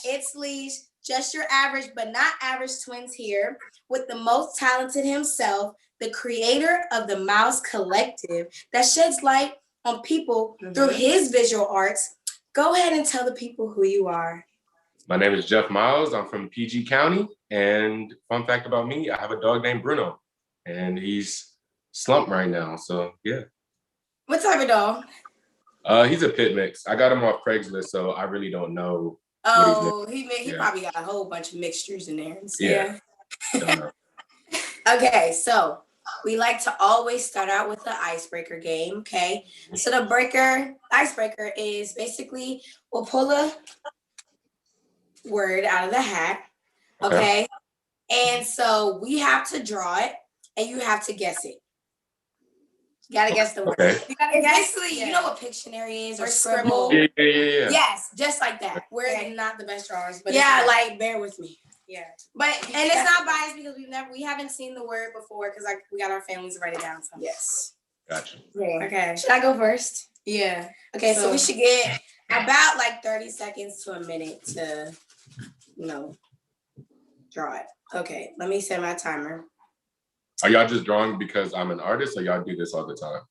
It's Leash, just your average but not average twins here with the most talented himself, the creator of the Mouse Collective that sheds light on people through his visual arts. Go ahead and tell the people who you are. My name is Jeff Miles. I'm from PG County. And fun fact about me, I have a dog named Bruno. And he's slumped right now. So, yeah. What type of dog? He's a pit mix. I got him off Craigslist, so I really don't know. Oh, he probably got a whole bunch of mixtures in there. Yeah. Okay, so we like to always start out with the icebreaker game, okay? So the icebreaker is basically we'll pull a word out of the hat, okay? And so we have to draw it, and you have to guess it. You gotta guess the word. You gotta guess. You know what Pictionary is or Scribble? Yeah. Yes, just like that. We're not the best drawers, but like bear with me. Yeah, but and it's not biased because we haven't seen the word before because we got our families to write it down. So. Yes. Gotcha. Yeah. Okay. Should I go first? Yeah. Okay, so we should get about like 30 seconds to a minute to, draw it. Okay, let me set my timer. Are y'all just drawing because I'm an artist, or y'all do this all the time?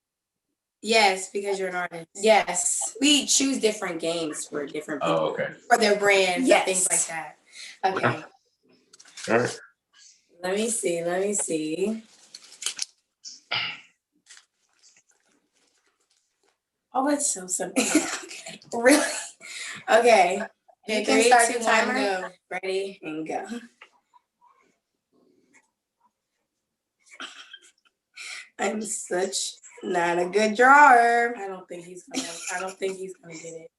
Yes, because you're an artist. Yes. We choose different games for different people. Oh, okay. For their brands and things like that. Okay. All right. Let me see. Oh, it's so simple. Okay. Really? Okay. You can start your timer. Go. Ready and go. I'm such not a good drawer. I don't think he's gonna get it.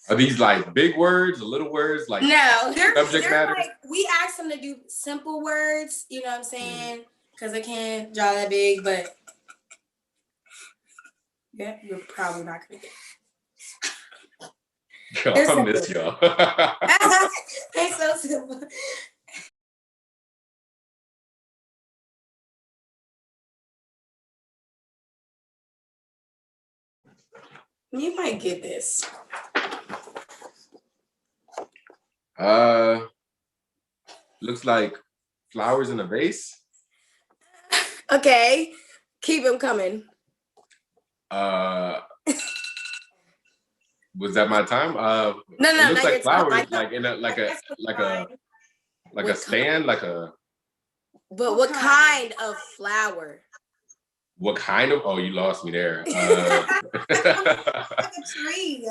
Are these like big words or little words? Like no, they're matter? Like we asked them to do simple words. You know what I'm saying? Because they can't draw that big, but yeah, you're probably not gonna get it. I miss y'all. It's so simple. You might get this. Looks like flowers in a vase. Okay, keep them coming. Was that my time? No, it looks like flowers, like in a stand, like a. But what kind of flower? What kind of? Oh, you lost me there. Like a tree.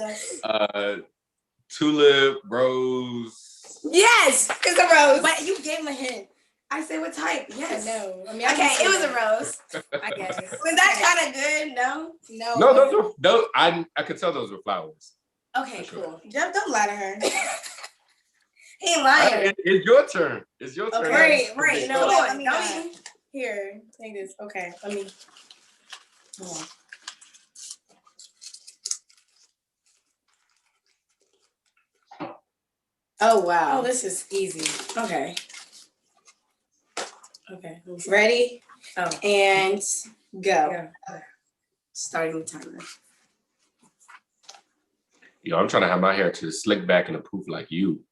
Tulip, rose. Yes, it's a rose. But you gave him a hint. I said what type? Yes. No. I mean, okay, it was a rose. I guess. Was that kind of good? No. No, I could tell those were flowers. Okay, cool. Jeff, don't lie to her. He ain't lying. It's your turn. It's your turn. Right. You know what? Let me here, take this. Okay, let me. Hold on. Oh wow. Oh, this is easy. Okay. Ready? Oh. And go. Yeah. Starting the timer. Yo, I'm trying to have my hair to slick back and a poof like you.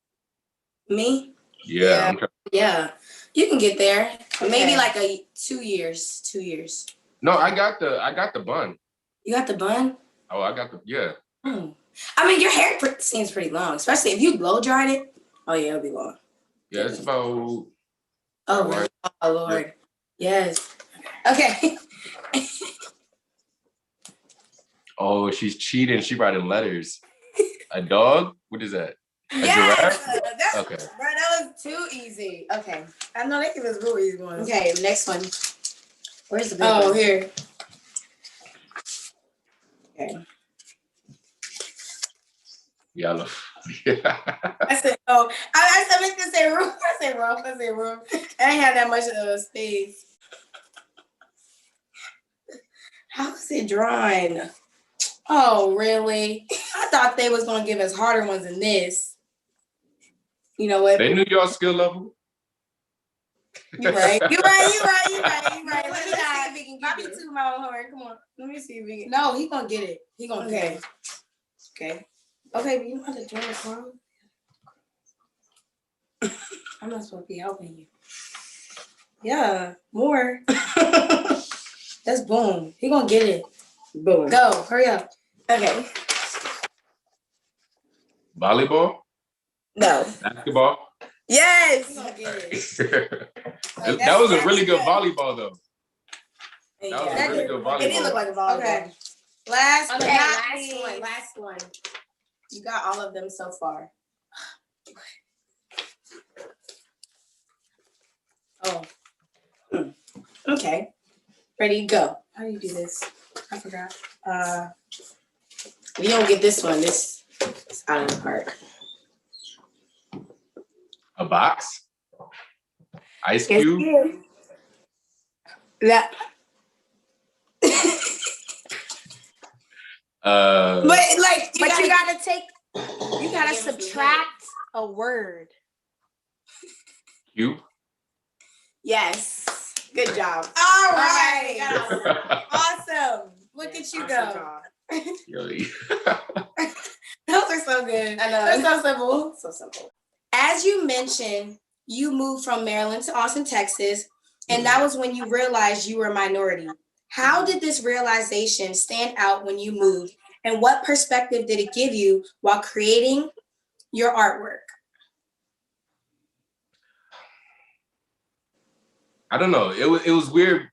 Me? Yeah. Yeah. You can get there. Okay. Maybe like 2 years. 2 years. No, I got the bun. You got the bun? Oh, I got the I mean, your hair seems pretty long, especially if you blow dried it. Oh yeah, it'll be long. Yeah, it's about. Oh, really? Oh Lord. Yeah. Yes. Okay. Oh, she's cheating. She writing letters. A dog? What is that? A giraffe? Okay. Bro, that was too easy. Okay. I know they give us real easy ones. Okay, next one. Where's the big one? Oh, here. Okay. Yellow. I said, oh, I meant to say roof. I said roof. I ain't had that much space. How's it drawing? Oh, really? I thought they was gonna give us harder ones than this. You know what? They knew your skill level. You're right. Let me see if we can get it. My own horn. Come on. Let me see if we can. No, he gonna get it. He gonna get it. Okay. Okay, but you know how to join the phone? I'm not supposed to be helping you. Yeah, more. That's boom. He gonna get it. Boom. Go, hurry up. Okay. Volleyball? No. Basketball? He Yes. gonna get it. That was a really good volleyball, though. That was Yeah. a really good It did look volleyball. like a volleyball. Okay. Last but Okay, not last least. one. Last one. You got all of them so far. Oh. Okay. Ready, go. How do you do this? I forgot. You don't get this one. This is out of the park. A box? Ice Cube? That. Uh, But like, You gotta subtract a word. Cube? Yes. Good job. All right. right. Awesome. Look at you go. Yo, Those are so good. I know. They're so simple. So simple. As you mentioned, you moved from Maryland to Austin, Texas, and that was when you realized you were a minority. How did this realization stand out when you moved, and what perspective did it give you while creating your artwork? I don't know. It was weird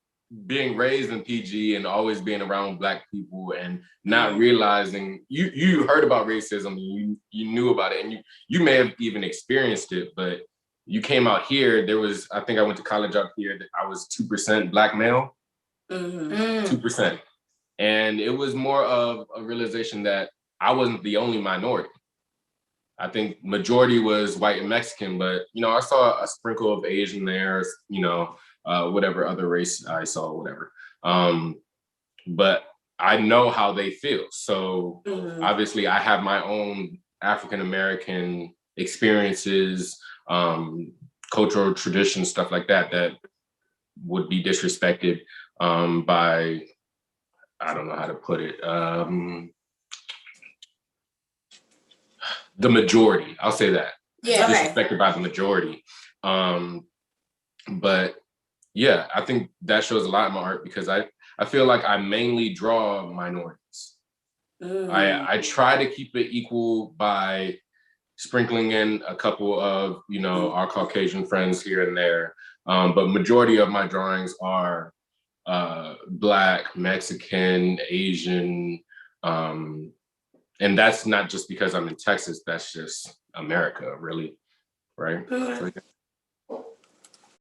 being raised in PG and always being around Black people and not realizing you heard about racism, you knew about it, and you may have even experienced it, but you came out here. I think I went to college out here. That I was 2% Black male, 2%, and it was more of a realization that I wasn't the only minority. I think majority was white and Mexican, but I saw a sprinkle of Asian there, whatever other race I saw, whatever. But I know how they feel. So obviously I have my own African-American experiences, cultural traditions, stuff like that would be disrespected by, I don't know how to put it, the majority. I'll say that. Yeah. Disrespected by the majority. But yeah, I think that shows a lot in my art because I feel like I mainly draw minorities. I try to keep it equal by sprinkling in a couple of, our Caucasian friends here and there. But majority of my drawings are Black, Mexican, Asian, and that's not just because I'm in Texas, that's just America, really, right?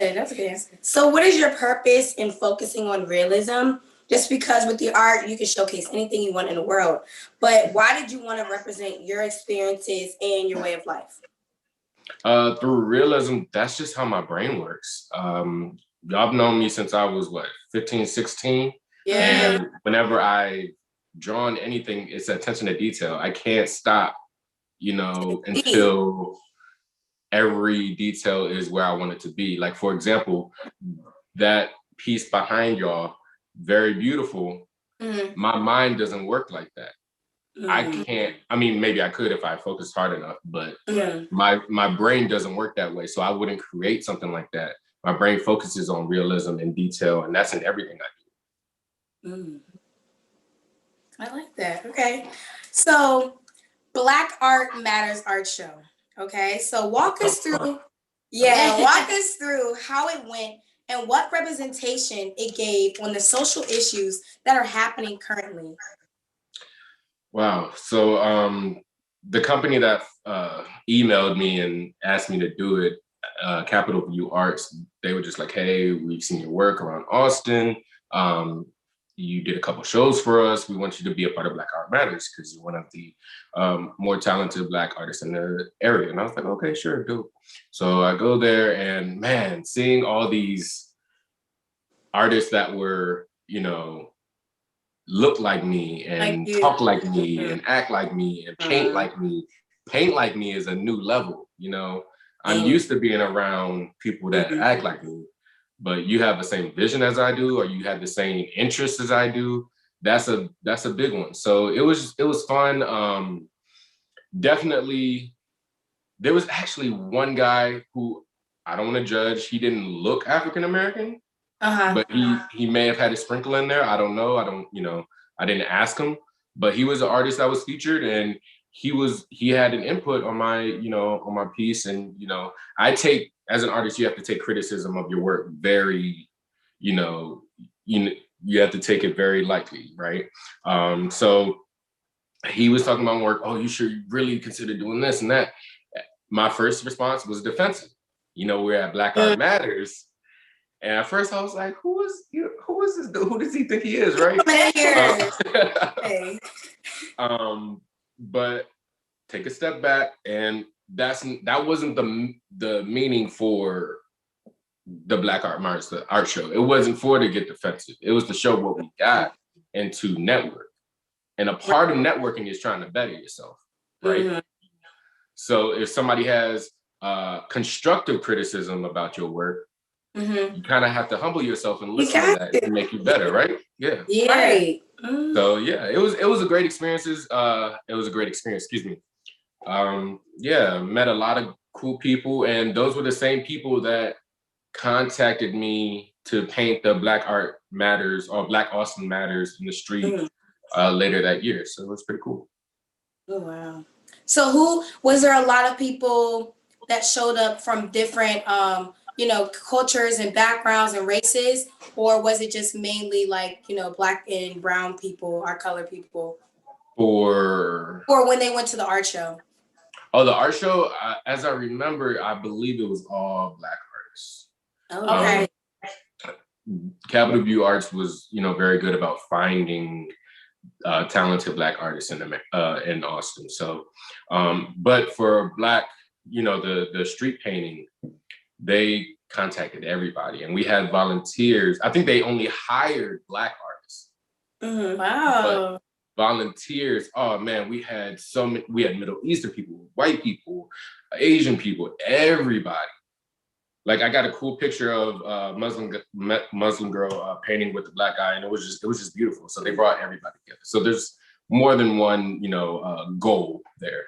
Yeah, that's a good answer. So what is your purpose in focusing on realism? Just because with the art, you can showcase anything you want in the world. But why did you want to represent your experiences and your way of life? Through realism, that's just how my brain works. Y'all have known me since I was, 15, 16? Yeah. And whenever I drawn anything, it's attention to detail. I can't stop, until every detail is where I want it to be. Like, for example, that piece behind y'all, very beautiful. My mind doesn't work like that. I can't, maybe I could if I focused hard enough, but my brain doesn't work that way. So I wouldn't create something like that. My brain focuses on realism and detail, and that's in everything I do. I like that. Okay. So Black Art Matters art show. Okay. So walk us through how it went and what representation it gave on the social issues that are happening currently. Wow. So the company that emailed me and asked me to do it, Capital View Arts, they were just like, hey, we've seen your work around Austin. You did a couple shows for us. We want you to be a part of Black Art Matters because you're one of the more talented Black artists in the area. And I was like, okay, sure, do. So I go there and man, seeing all these artists that were, look like me and talk like me and act like me and paint like me. Paint like me is a new level, I'm used to being around people that act like me, but you have the same vision as I do, or you have the same interests as I do. That's a big one. So it was fun. definitely, there was actually one guy who I don't want to judge. He didn't look African American, but he may have had a sprinkle in there. I don't know. I didn't ask him, but he was an artist that was featured, and he had an input on my piece. And I take, as an artist, you have to take criticism of your work very, you have to take it very lightly, right? So he was talking about work. Oh, you should really consider doing this and that. My first response was defensive. We're at Black Art Matters. And at first I was like, who is this dude? Who does he think he is, right? But take a step back, and that wasn't the meaning for the Black Art Matters, the art show. It wasn't for to get defensive. It was to show what we got and to network. And a part of networking is trying to better yourself, right? Mm-hmm. So if somebody has constructive criticism about your work, you kind of have to humble yourself and listen to that and make you better, right? Yeah. Yeah. Right. So yeah, it was a great experience. It was a great experience. Excuse me. Met a lot of cool people, and those were the same people that contacted me to paint the Black Art Matters or Black Austin Matters in the street later that year. So it was pretty cool. Oh wow. So was there a lot of people that showed up from different cultures and backgrounds and races, or was it just mainly like, Black and brown people, our color people? Or when they went to the art show? Oh, the art show, as I remember, I believe it was all Black artists. Okay. Capital View Arts was, very good about finding talented Black artists in Austin. So, but for Black, the street painting, they contacted everybody, and we had volunteers. I think they only hired Black artists. Mm-hmm. Wow. But volunteers, oh man, we had Middle Eastern people, white people, Asian people, everybody. Like, I got a cool picture of Muslim girl painting with the Black guy, and it was just beautiful. So they brought everybody together. So there's more than one, goal there,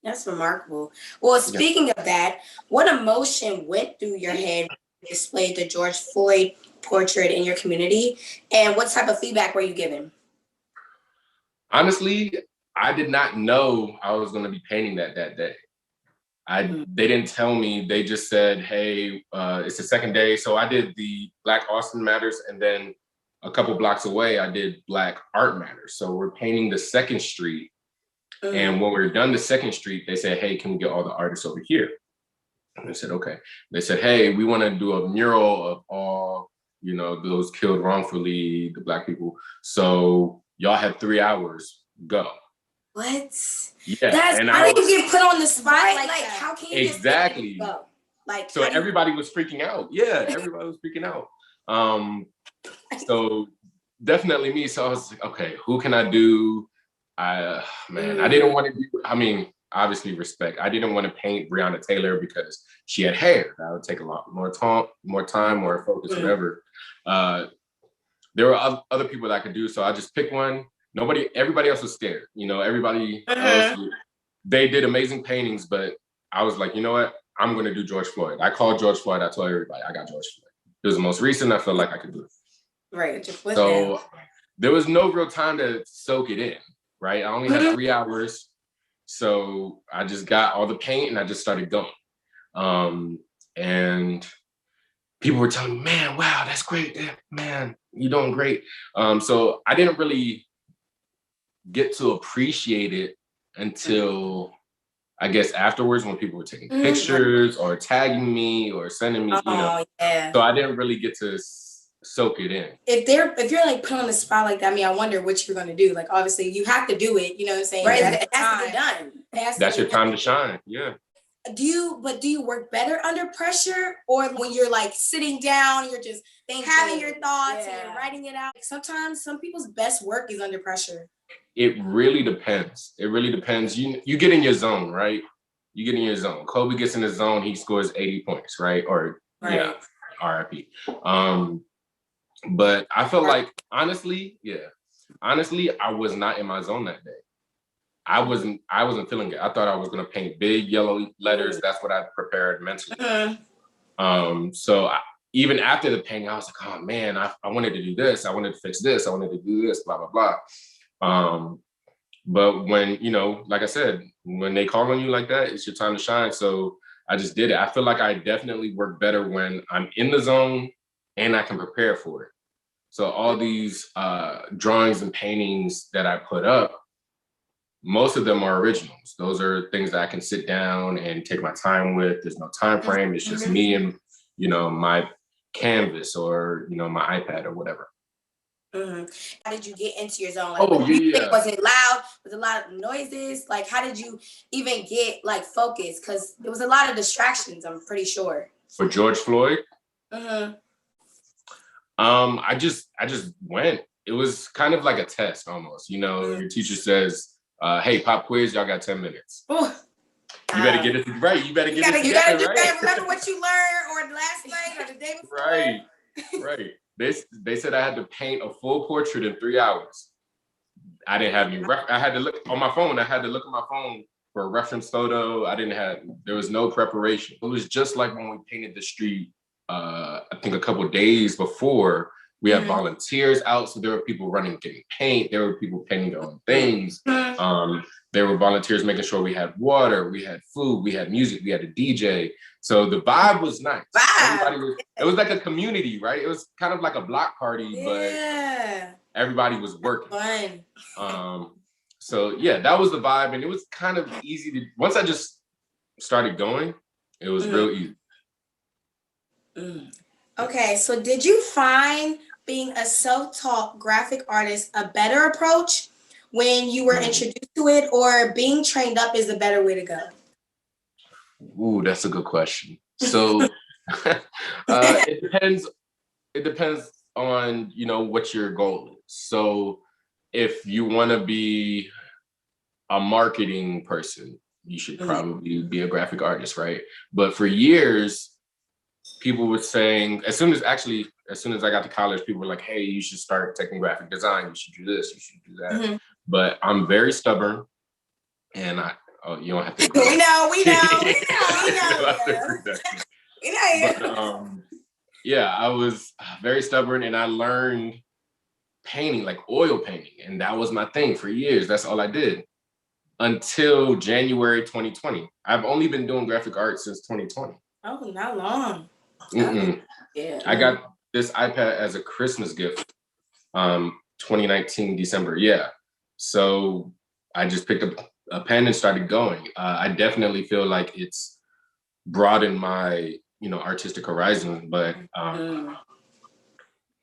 That's remarkable. Well, speaking of that, what emotion went through your head when you displayed the George Floyd portrait in your community, and what type of feedback were you given? Honestly, I did not know I was going to be painting that day. They didn't tell me. They just said, hey, it's the second day. So I did the Black Austin Matters, and then a couple blocks away, I did Black Art Matters. So we're painting the second street. And when we were done the second street, they said, hey, can we get all the artists over here? And I said, okay. They said, hey, we want to do a mural of all, those killed wrongfully, the Black people. So y'all have 3 hours, go. What? Yeah. I didn't get put on the spot like that. How can you exactly just go? Like, so everybody was freaking out. Yeah, everybody was freaking out. So definitely me. So I was like, okay, who can I do? I didn't want to do, obviously respect. I didn't want to paint Breonna Taylor because she had hair. That would take a lot more time, more focus, whatever. There were other people that I could do. So I just picked one. Everybody else was scared. Everybody else, they did amazing paintings, but I was like, you know what? I'm going to do George Floyd. I called George Floyd. I told everybody I got George Floyd. It was the most recent. I felt like I could do it. Right. So there was no real time to soak it in. Right. I only had 3 hours. So I just got all the paint and I just started going. And people were telling me, man, wow, that's great. Man, you're doing great. So I didn't really get to appreciate it until I guess afterwards, when people were taking pictures or tagging me or sending me, Yeah. So I didn't really get to soak it in. If you're like put on the spot like that, I wonder what you're gonna do. Like, obviously you have to do it, you know what I'm saying? Right. It has to be done. That's your time to shine. Yeah. Do you work better under pressure, or when you're like sitting down, you're just having your thoughts and you're writing it out? Sometimes some people's best work is under pressure. It really depends. You get in your zone, right? You get in your zone. Kobe gets in his zone, he scores 80 points, right? Yeah, RIP. But I felt like, honestly, I was not in my zone that day. I wasn't feeling it. I thought I was gonna paint big yellow letters. That's what I prepared mentally. So even after the painting, I was like, oh man, I wanted to do this. I wanted to fix this. I wanted to do this, blah, blah, blah. But when, like I said, when they call on you like that, it's your time to shine. So I just did it. I feel like I definitely work better when I'm in the zone and I can prepare for it. So all these drawings and paintings that I put up, most of them are originals. Those are things that I can sit down and take my time with. There's no time frame. It's just me and, my canvas or, my iPad or whatever. How did you get into your zone? Like, was it loud? Was it a lot of noises? Like, how did you even get focused? Because there was a lot of distractions, I'm pretty sure. For George Floyd? I just went. It was kind of like a test almost. Your teacher says, hey, pop quiz, y'all got 10 minutes. You better get it right. You better get it together, you right? gotta remember what you learned or last night or the day before. Right. They said I had to paint a full portrait in 3 hours. I didn't have any. I had to look on my phone. I had to look at my phone for a reference photo. There was no preparation. It was just like when we painted the street, I think a couple of days before. We had volunteers out, so there were people getting paint. There were people painting their own things. There were volunteers making sure we had water, we had food, we had music, we had a DJ. So the vibe was nice. It was like a community, right? It was kind of like a block party, but everybody was working. Fun. So yeah, that was the vibe, and it was kind of easy to. Once I just started going, it was real easy. Okay, so did you find being a self-taught graphic artist a better approach when you were introduced to it, or being trained up is the better way to go? Ooh, that's a good question. So it depends. It depends on what your goal is. So if you want to be a marketing person, you should probably be a graphic artist, right? But for years, people were saying, as soon as I got to college, people were like, hey, you should start taking graphic design. You should do this, you should do that. But I'm very stubborn, and you don't have to agree. We know. But, I was very stubborn, and I learned painting, like oil painting, and that was my thing for years. That's all I did until January 2020. I've only been doing graphic art since 2020. Oh, not long. Yeah. I got this iPad as a Christmas gift, 2019 December. Yeah. So I just picked up a pen and started going. I definitely feel like it's broadened my, artistic horizon, but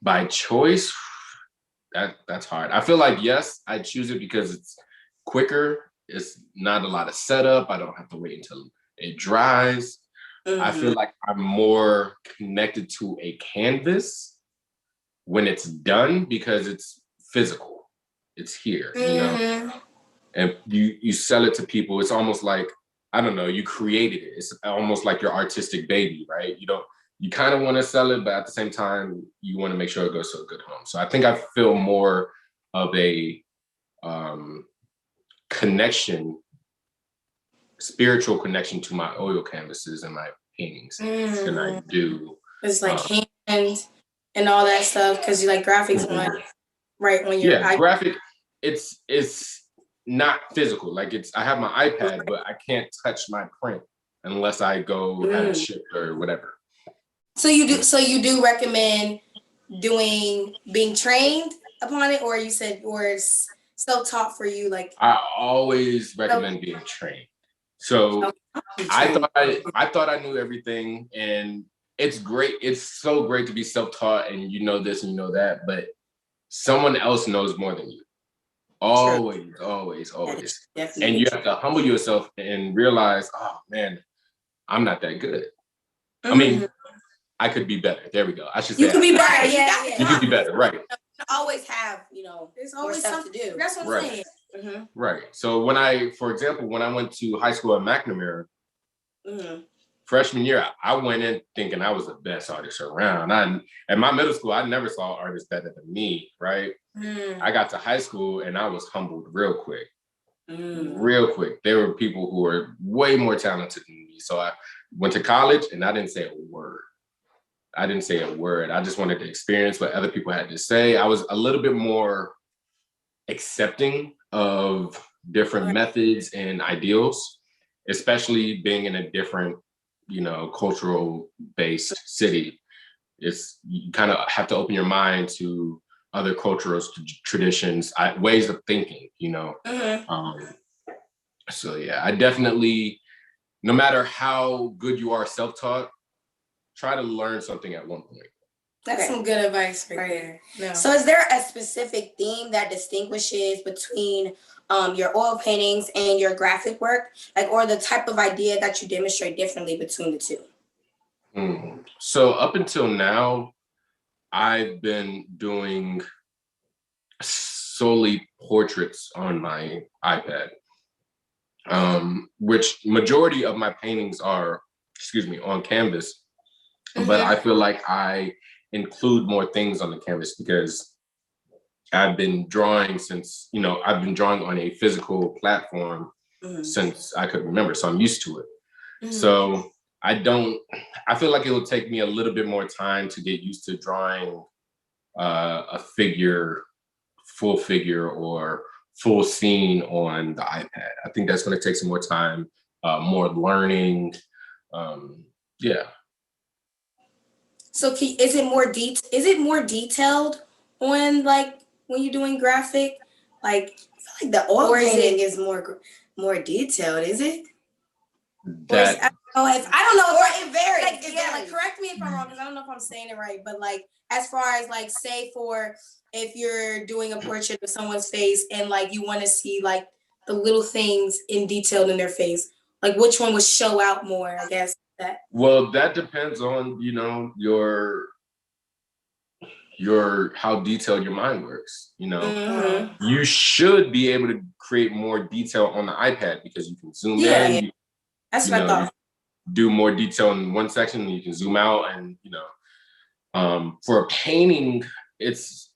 by choice, that's hard. I feel like, yes, I choose it because it's quicker. It's not a lot of setup. I don't have to wait until it dries. I feel like I'm more connected to a canvas when it's done because it's physical. It's here, and you sell it to people. It's almost like, I don't know, you created it. It's almost like your artistic baby, right? You kind of want to sell it, but at the same time, you want to make sure it goes to a good home. So I think I feel more of a spiritual connection to my oil canvases and my paintings than I do. It's like hand and all that stuff, because you like graphics right when you're graphic. It's not physical. Like I have my iPad, but I can't touch my print unless I go have it shipped or whatever. So you do recommend being trained upon it, or you said, or it's self-taught for you? Like, I always recommend being trained. So I thought I knew everything, and it's great. It's so great to be self-taught and you know this and you know that, but someone else knows more than you. Always. Definitely. And you have to humble yourself and realize, oh man, I'm not that good. I mean, I could be better. There we go. I should say you could be better. Yeah. You could be better, right? Always have, there's always something to do. That's what I'm saying. Right. So for example, when I went to high school at McNamara, freshman year, I went in thinking I was the best artist around. At my middle school, I never saw artists better than me, right? I got to high school and I was humbled real quick. real quick. There were people who were way more talented than me. So I went to college and I didn't say a word. I didn't say a word. I just wanted to experience what other people had to say. I was a little bit more accepting of different methods and ideals, especially being in a different, cultural based city. You kind of have to open your mind to other cultural traditions, ways of thinking, So yeah, I definitely, no matter how good you are self-taught, try to learn something at one point. That's some good advice right there. No. So is there a specific theme that distinguishes between your oil paintings and your graphic work? Or the type of idea that you demonstrate differently between the two? So up until now, I've been doing solely portraits on my iPad, which majority of my paintings are, on canvas. But I feel like I include more things on the canvas because I've been drawing I've been drawing on a physical platform since I could remember. So I'm used to it. So I feel like it will take me a little bit more time to get used to drawing a full figure or full scene on the iPad. I think that's going to take some more time, more learning. Yeah. So is it more detailed on when you're doing graphic? I feel like the oil painting is more detailed, is it? That, I don't know. Or it varies. It varies. Correct me if I'm wrong, because I don't know if I'm saying it right. But as far as say for if you're doing a portrait of someone's face and you want to see the little things in detail in their face, which one would show out more? I guess that. Well, that depends on your how detailed your mind works. You should be able to create more detail on the iPad because you can zoom in. That's what I thought. Do more detail in one section, and you can zoom out, and for a painting, it's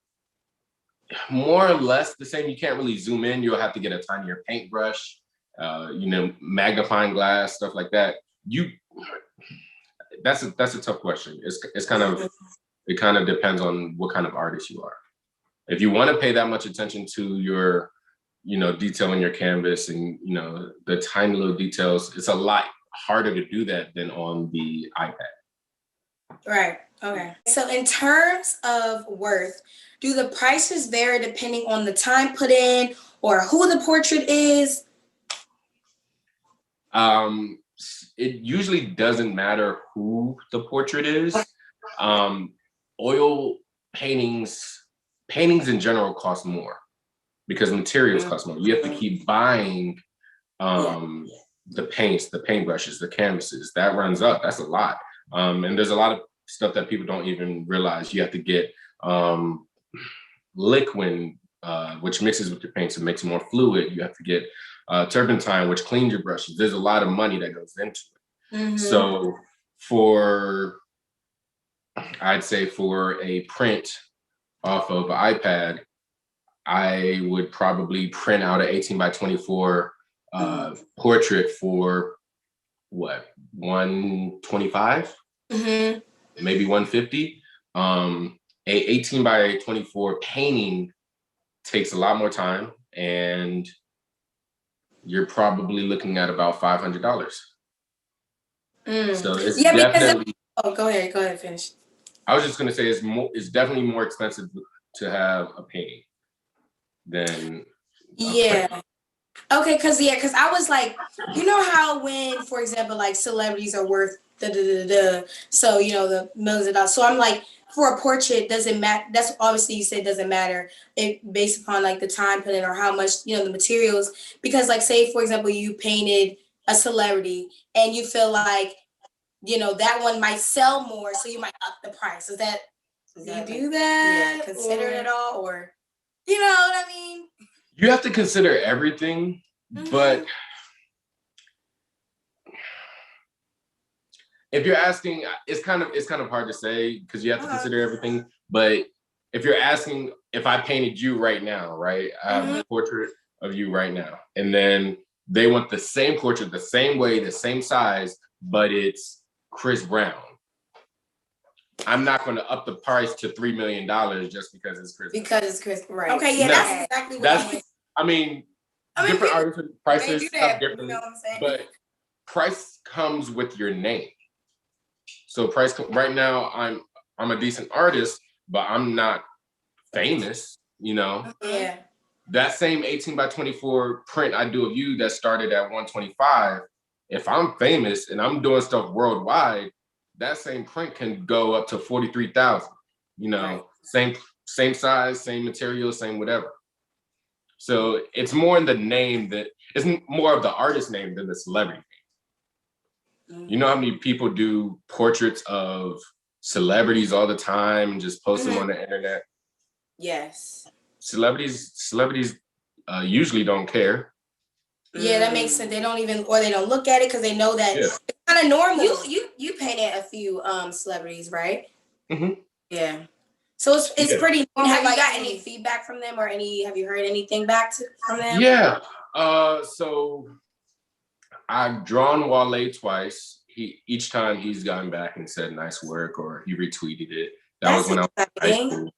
more or less the same. You can't really zoom in. You'll have to get a tinier paintbrush, magnifying glass, stuff like that. That's a tough question. It kind of depends on what kind of artist you are. If you want to pay that much attention to your, detail in your canvas and the tiny little details, it's a lot harder to do that than on the iPad. Right. Okay. So in terms of worth, do the prices vary depending on the time put in or who the portrait is? It usually doesn't matter who the portrait is. Oil paintings in general cost more because materials cost more. You have to keep buying the paints, the paintbrushes, the canvases. That runs up. That's a lot. And there's a lot of stuff that people don't even realize. You have to get liquid, which mixes with your paints and makes it more fluid. You have to get turpentine, which cleans your brushes. There's a lot of money that goes into it. So I'd say for a print off of an iPad, I would probably print out an 18 by 24 portrait for what, 125, maybe 150. A 18 by 24 painting takes a lot more time, and you're probably looking at about $500. So it's definitely. Go ahead, finish. I was just gonna say it's definitely more expensive to have a painting than Okay, because I was like, how when, for example, celebrities are worth so the millions of dollars. So I'm like, for a portrait, doesn't matter. That's obviously you said doesn't matter it based upon the time put in or how much the materials. Because say for example you painted a celebrity and you feel like that one might sell more, so you might up the price. Do you do that? Yeah, consider it all, or you know what I mean? You have to consider everything, but if you're asking, it's kind of hard to say because you have to consider everything. But if you're asking if I painted you right now, right, I have a portrait, of you right now. And then they want the same portrait, the same way, the same size, but it's Chris Brown. I'm not going to up the price to $3 million just because it's Chris. Because it's Chris, right? Okay, yeah, No. that's exactly what I meant. I mean, different people artists and may prices do stuff that, you differently, know what I'm saying? but price comes with your name. So right now, I'm a decent artist, but I'm not famous. You know, Yeah. that same 18 by 24 print I do of you that started at 125. If I'm famous and I'm doing stuff worldwide, that same print can go up to 43,000. You know, Right. same size, same material, same whatever. So it's more in the name that it's more of the artist name than the celebrity name. You know how many people do portraits of celebrities all the time and just post them on the internet? Yes. Celebrities usually don't care. Yeah, that makes sense. They don't even, or they don't look at it because they know that Yeah. it's kind of normal. You painted a few celebrities, right? Mhm. Yeah. So it's Yeah. pretty normal. Have you Like, got any feedback from them, or have you heard anything back from them? Yeah. So I've drawn Wale twice. Each time he's gotten back and said nice work or he retweeted it. That was when I was in high exciting. school.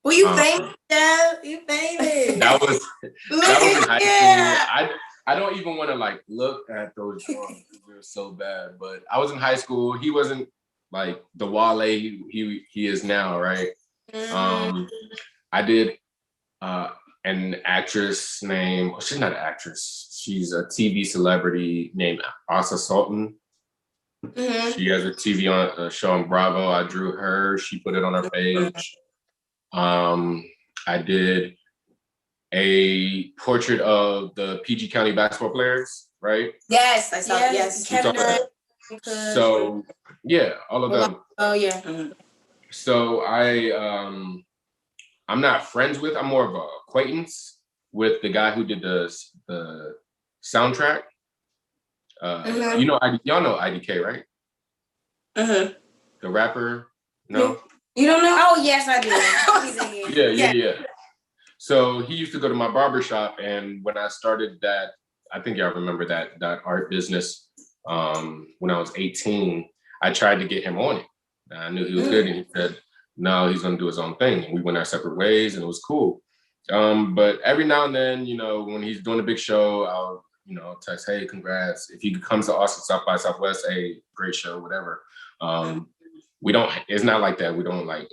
Well, you famous, Deb. You famous. That was Look in high at school. I don't even want to like look at those drawings because they're so bad. But I was in high school. He wasn't like the Wale he is now, right? I did an actress named, well, she's not an actress. She's a TV celebrity named Asa Sultan. She has a TV show on Bravo. I drew her. She put it on her page. I did a portrait of the PG County basketball players, right? Yes, I saw. Yes, Kevin Durant. So yeah, all of them. Oh yeah. So I'm not friends with. I'm more of an acquaintance with the guy who did the soundtrack. You know, y'all know IDK, right? The rapper. No. You don't know? Oh yes, I do. Yeah. So he used to go to my barber shop, and when I started that, I think y'all remember that art business. When I was 18, I tried to get him on it. I knew he was good, and he said, "No, he's gonna do his own thing." And we went our separate ways, and it was cool. But every now and then, you know, when he's doing a big show, I'll, you know, text, "Hey, congrats!" If he comes to Austin, South by Southwest, hey, great show, whatever. We don't. It's not like that. We don't like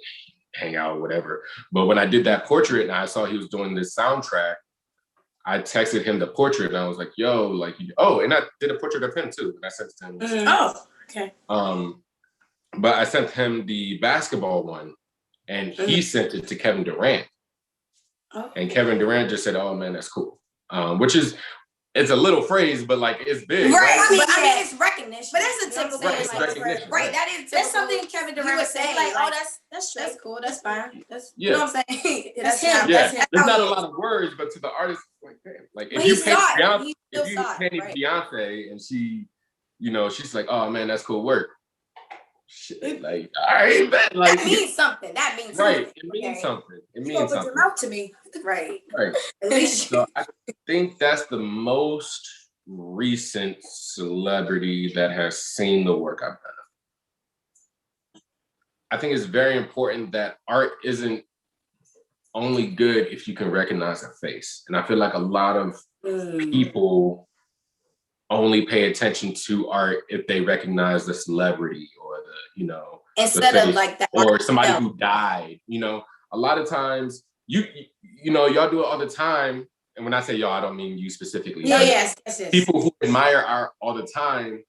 hang out, whatever. But when I did that portrait and I saw he was doing this soundtrack, I texted him the portrait and I was like, "Yo, like, and I did a portrait of him too." And I sent it to him. Oh, okay. But I sent him the basketball one, and he sent it to Kevin Durant. Oh. And Kevin Durant just said, "Oh man, that's cool," which is. It's a little phrase, but like it's big, right? I mean, it's recognition. But that's a typical thing. It's recognition. Right. That is typical. That's something Kevin Durant would say. Like, oh, that's cool. That's fine. You know what I'm saying? That's him. Yeah. That's him. There's not a lot of words, but to the artist, like, damn. Like if you paint Beyonce and she, you know, she's like, "Oh man, that's cool work." Shit, like, all right, man. Like, that means something. That means right. something. It means something. It means you something. Put your mouth to me. Right. At least. So I think that's the most recent celebrity that has seen the work I've done. I think it's very important that art isn't only good if you can recognize a face. And I feel like a lot of people only pay attention to art if they recognize the celebrity or the, you know, instead of like that, or somebody who died. You know, a lot of times you know, y'all do it all the time. And when I say y'all, I don't mean you specifically. No, yes. People who admire art all the time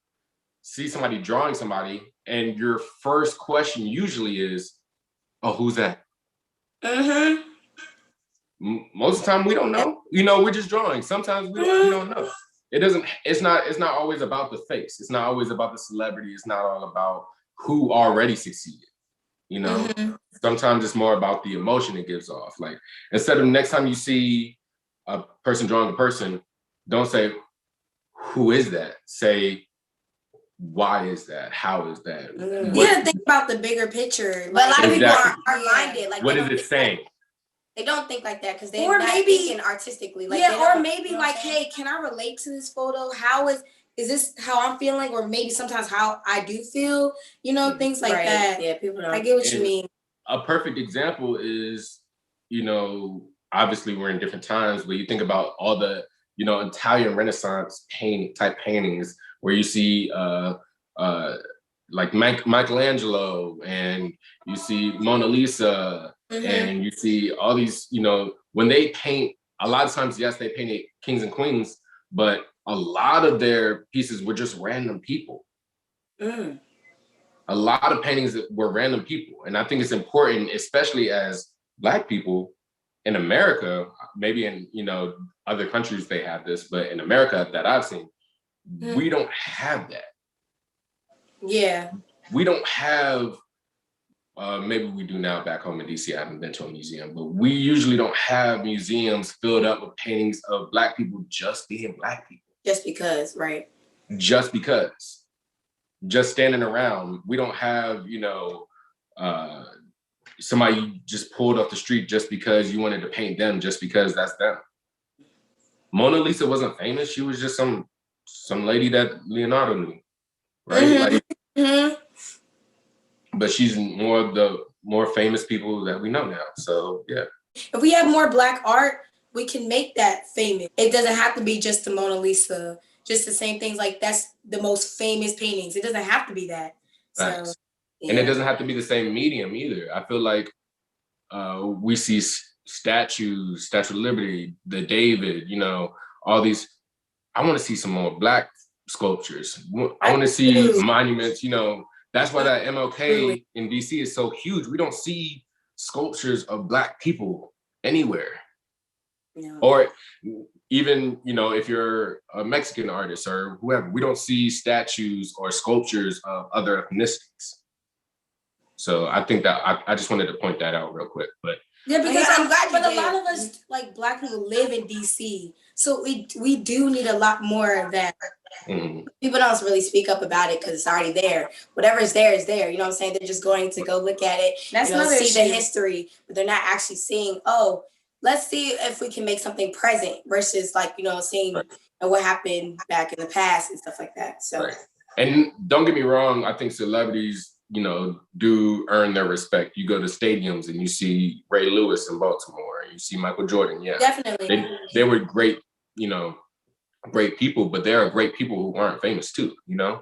see somebody drawing somebody, and your first question usually is, "Oh, who's that?" Most of the time we don't know. You know, we're just drawing. Sometimes we don't know. It's not always about the face. It's not always about the celebrity. It's not all about who already succeeded. You know, sometimes it's more about the emotion it gives off. Like, instead of next time you see a person drawing a person, don't say, "Who is that?" Say, "Why is that? How is that?" You gotta think about the bigger picture. But a lot of people are minded. Like, what is it saying? They don't think like that because they're Or not maybe- thinking artistically. Like, yeah, they or don't- maybe you know what like, I'm saying? hey, can I relate to this photo? How is this how I'm feeling? Or maybe sometimes how I do feel, you know, things like Right. that. Yeah, people don't. I get what you And- mean. A perfect example is, you know, obviously we're in different times, but you think about all the, you know, Italian Renaissance paintings where you see like Michelangelo, and you see Mona Lisa, Mhm. and you see all these, you know, when they paint, a lot of times, yes, they painted kings and queens, but a lot of their pieces were just random people. Mm. A lot of paintings that were random people. And I think it's important, especially as Black people in America, maybe in, you know, other countries they have this, but in America that I've seen, we don't have that. Yeah. We don't have, maybe we do now back home in DC, I haven't been to a museum, but we usually don't have museums filled up with paintings of Black people just being Black people. Just because, right? Just because. Just standing around. We don't have, you know, somebody you just pulled off the street just because you wanted to paint them, just because that's them. Mona Lisa wasn't famous. She was just some lady that Leonardo knew, right? Mhm. Like, Mhm. but she's more of the more famous people that we know now. So yeah. If we have more Black art, we can make that famous. It doesn't have to be just the Mona Lisa, just the same things like that's the most famous paintings. It doesn't have to be that. So, Facts. And it doesn't have to be the same medium either. I feel like we see statues, Statue of Liberty, the David, you know, all these. I want to see some more Black sculptures. I want to see monuments, you know. That's why that MLK in DC is so huge. We don't see sculptures of Black people anywhere. No. Or even, you know, if you're a Mexican artist or whoever, we don't see statues or sculptures of other ethnicities. So I think that I just wanted to point that out real quick. But Yeah, because Yeah, I'm glad you but a did. lot of us like Black people live in DC, so we do need a lot more of that. People don't really speak up about it because it's already there. Whatever's there is there. You know what I'm saying? They're just going to go look at it, That's you know, another see the issue. history, but they're not actually seeing, oh, let's see if we can make something present versus like, you know, seeing what happened back in the past and stuff like that. So right. And don't get me wrong, I think celebrities, you know, do earn their respect. You go to stadiums and you see Ray Lewis in Baltimore, and you see Michael Jordan. Yeah, Definitely. they were great, you know, great people, but there are great people who aren't famous too, you know?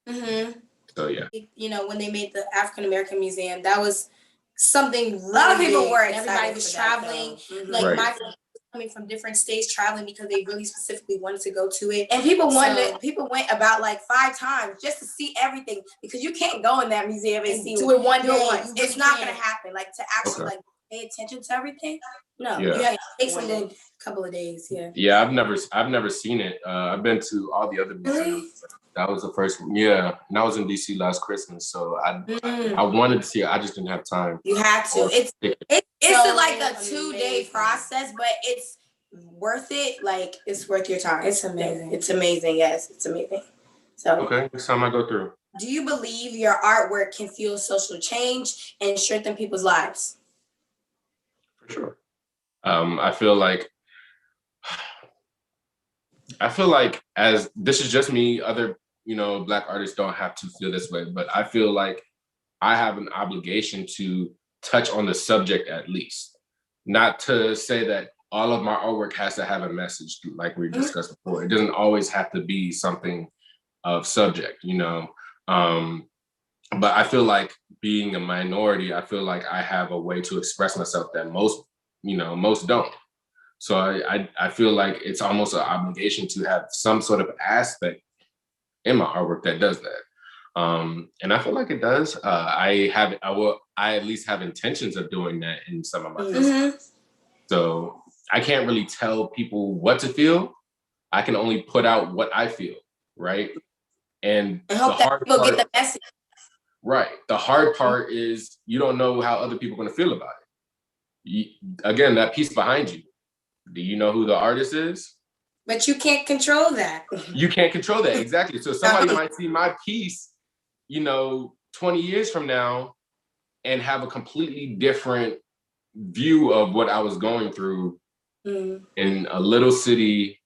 Mhm. So yeah. You know, when they made the African American Museum, that was something really a lot of people big. were And excited. everybody was for that, traveling. though. Mhm. Like Right. my family was coming from different states traveling because they really specifically wanted to go to it. And people So- people went about like 5 times just to see everything because you can't go in that museum and And see do it one do day. it once. You It's really not can't. gonna happen. Like to actually Okay. like pay attention to everything. No, Yeah. Yeah, it takes One them day. a couple of days. Yeah. Yeah, I've never seen it. I've been to all the other museums. Really? That was the first one. Yeah, and I was in DC last Christmas, so Mm. I wanted to see it. I just didn't have time. you have to. Or It's so like a 2-day amazing. process, but it's worth it. Like it's worth your time. It's amazing. It's amazing. Yes, it's amazing. So Okay, next time I go through. do you believe your artwork can fuel social change and strengthen people's lives? For sure. I feel like as this is just me, other, you know, Black artists don't have to feel this way, but I feel like I have an obligation to touch on the subject at least. Not to say that all of my artwork has to have a message, like we discussed before. It doesn't always have to be something of subject, you know. But I feel like being a minority, I feel like I have a way to express myself that most don't. So I feel like it's almost an obligation to have some sort of aspect in my artwork that does that. And I feel like it does. I at least have intentions of doing that in some of my pieces. Mhm. So I can't really tell people what to feel. I can only put out what I feel, right? And And hope that people get the message. right. The hard part is you don't know how other people are going to feel about it. Again, that piece behind you. Do you know who the artist is? But you can't control that. You can't control that. Exactly. So somebody might see my piece, 20 years from now and have a completely different view of what I was going through Mm. in a little city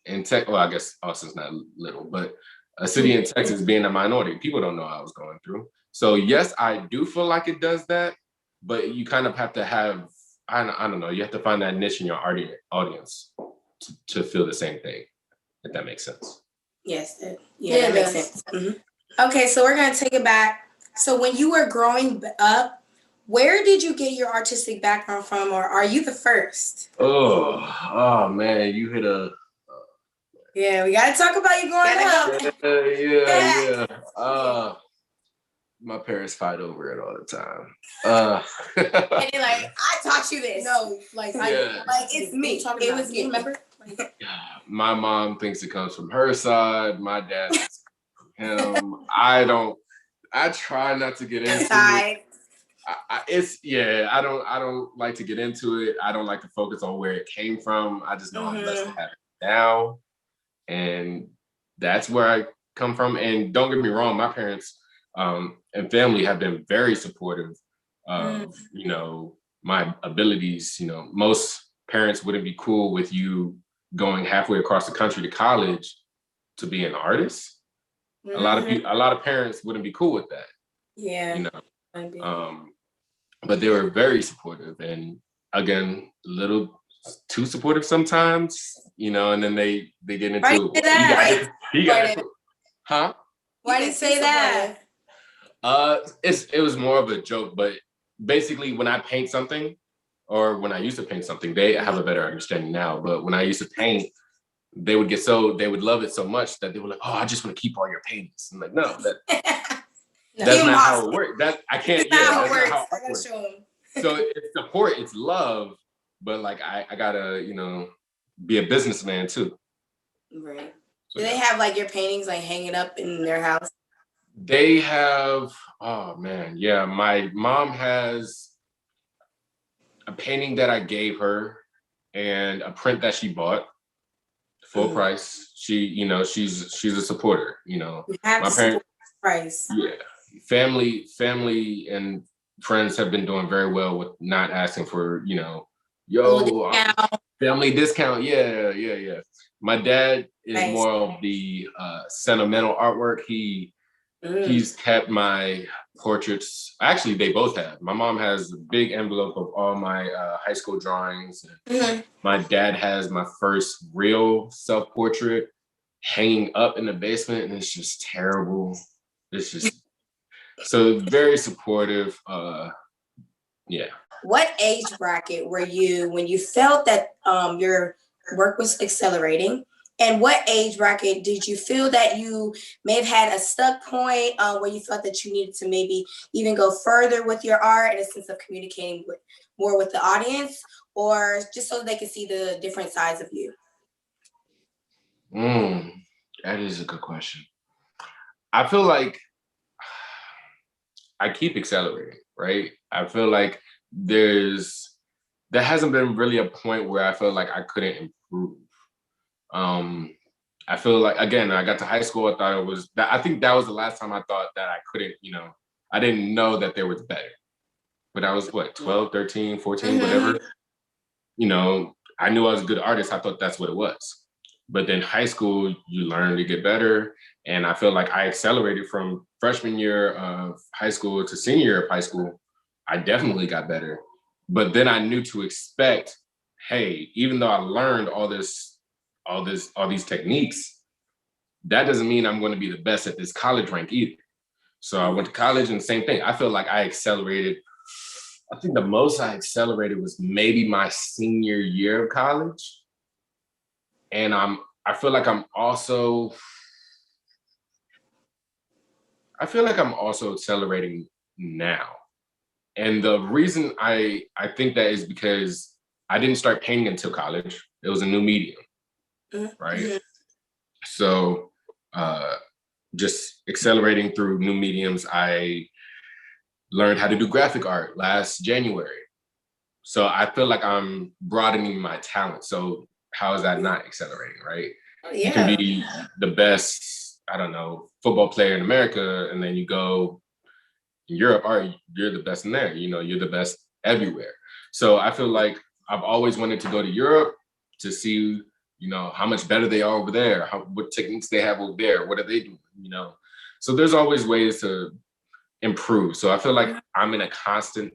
in Texas. Well, I guess Austin's not little, but a city in Texas being a minority, people don't know what I was going through. So yes, I do feel like it does that, but you kind of have to have, I don't know, you have to find that niche in your audience to feel the same thing, if that makes sense. Yes. Yeah, That it makes does. sense. Mhm. Okay, so we're gonna take it back. So when you were growing up, where did you get your artistic background from, or are you the first? Oh man, you hit a Yeah, we gotta talk about you growing up. yeah. My parents fight over it all the time. And they're like, I taught you this. No, like Yeah. Like, it's me. It was me. Remember? My mom thinks it comes from her side. My dad thinks it comes from him. I try not to get into it. Side. I don't like to get into it. I don't like to focus on where it came from. I just know I'm blessed to have it now. And that's where I come from. And don't get me wrong, my parents and family have been very supportive of, you know, my abilities. You know, most parents wouldn't be cool with you going halfway across the country to college to be an artist. A lot of parents wouldn't be cool with that. Yeah. You know. But they were very supportive, and again, a little too supportive sometimes, you know, and then they get into Why did that? he got it. Huh? Why did you say that? It was more of a joke, but basically when I paint something, or when I used to paint something, they have a better understanding now. But when I used to paint, they would love it so much that they were like, "Oh, I just want to keep all your paintings." I'm like, no, that's not how it works. I can't. That's Yeah, not how that's it works. not how I it gotta works. show him. So it's support, it's love, but like I gotta, you know, be a businessman too. Right. So, Do they have like your paintings like hanging up in their house? They have, oh man, yeah. My mom has a painting that I gave her and a print that she bought, full price. She, you know, she's a supporter, you know. You have My to parents, support price. yeah. Family and friends have been doing very well with not asking for, you know, family discount. Yeah. My dad is Nice. more of the sentimental artwork. He's kept my portraits. Actually, they both have. My mom has a big envelope of all my high school drawings. My dad has my first real self-portrait hanging up in the basement, and it's just terrible. It's just so very supportive. Yeah. What age bracket were you when you felt that your work was accelerating? And what age bracket did you feel that you may have had a stuck point where you felt that you needed to maybe even go further with your art in a sense of communicating more with the audience, or just so they can see the different sides of you? That is a good question. I feel like I keep accelerating, right? I feel like there hasn't been really a point where I feel like I couldn't improve. I feel like, again, I got to high school, I think that was the last time I thought that I couldn't, you know, I didn't know that there was better. But I was 12, 13, 14, whatever. You know, I knew I was a good artist. I thought that's what it was. But then high school, you learn to get better. And I feel like I accelerated from freshman year of high school to senior year of high school. I definitely got better. But then I knew to expect, hey, even though I learned all these techniques, that doesn't mean I'm going to be the best at this college rank either. So I went to college and same thing. I feel like I accelerated. I think the most I accelerated was maybe my senior year of college. And I feel like I'm also accelerating now. And the reason I think that is because I didn't start painting until college. It was a new medium, right? So just accelerating through new mediums, I learned how to do graphic art last January. So I feel like I'm broadening my talent. So how is that not accelerating, right? You can be the best, I don't know, football player in America, and then you go in Europe, you're the best in there. You know, you're the best everywhere. So I feel like I've always wanted to go to Europe to see, you know, how much better they are over there, what techniques they have over there, what are they doing, you know? So there's always ways to improve. So I feel like I'm in a constant